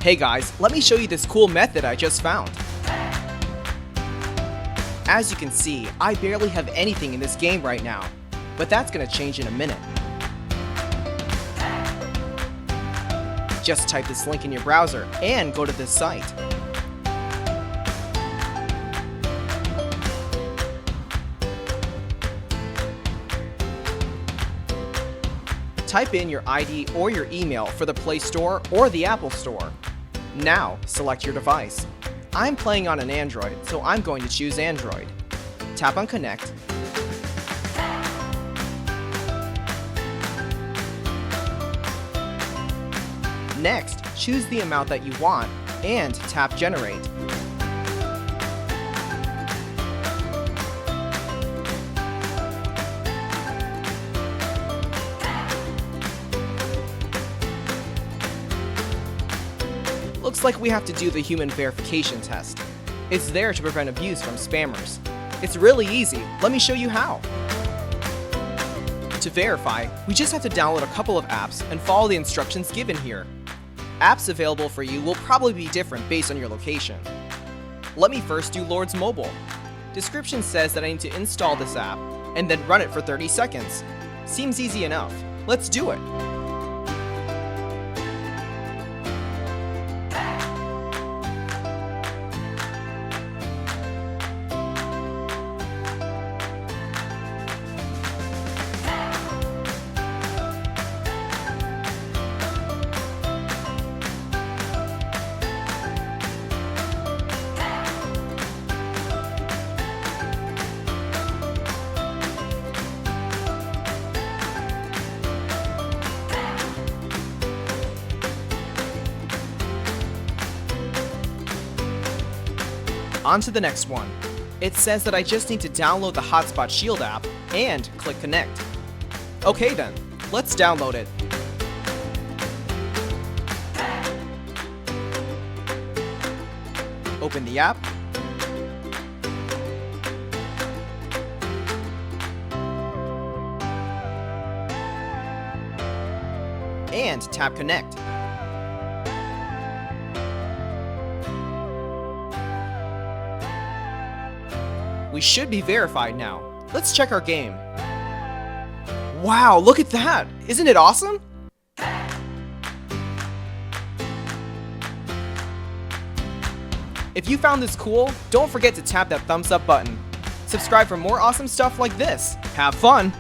Hey guys, let me show you this cool method I just found. As you can see, I barely have anything in this game right now, but that's gonna change in a minute. Just type this link in your browser and go to this site. Type in your ID or your email for the Play Store or the Apple Store. Now, select your device. I'm playing on an Android, so I'm going to choose Android. Tap on Connect. Next, choose the amount that you want and tap Generate. Looks like we have to do the human verification test. It's there to prevent abuse from spammers. It's really easy. Let me show you how. To verify, we just have to download a couple of apps and follow the instructions given here. Apps available for you will probably be different based on your location. Let me first do Lord's Mobile. Description says that I need to install this app and then run it for 30 seconds. Seems easy enough. Let's do it. On to the next one. It says that I just need to download the Hotspot Shield app and click Connect. Okay then, let's download it. Open the app. And tap Connect. We should be verified now. Let's check our game. Wow, look at that! Isn't it awesome? If you found this cool, don't forget to tap that thumbs up button. Subscribe for more awesome stuff like this. Have fun!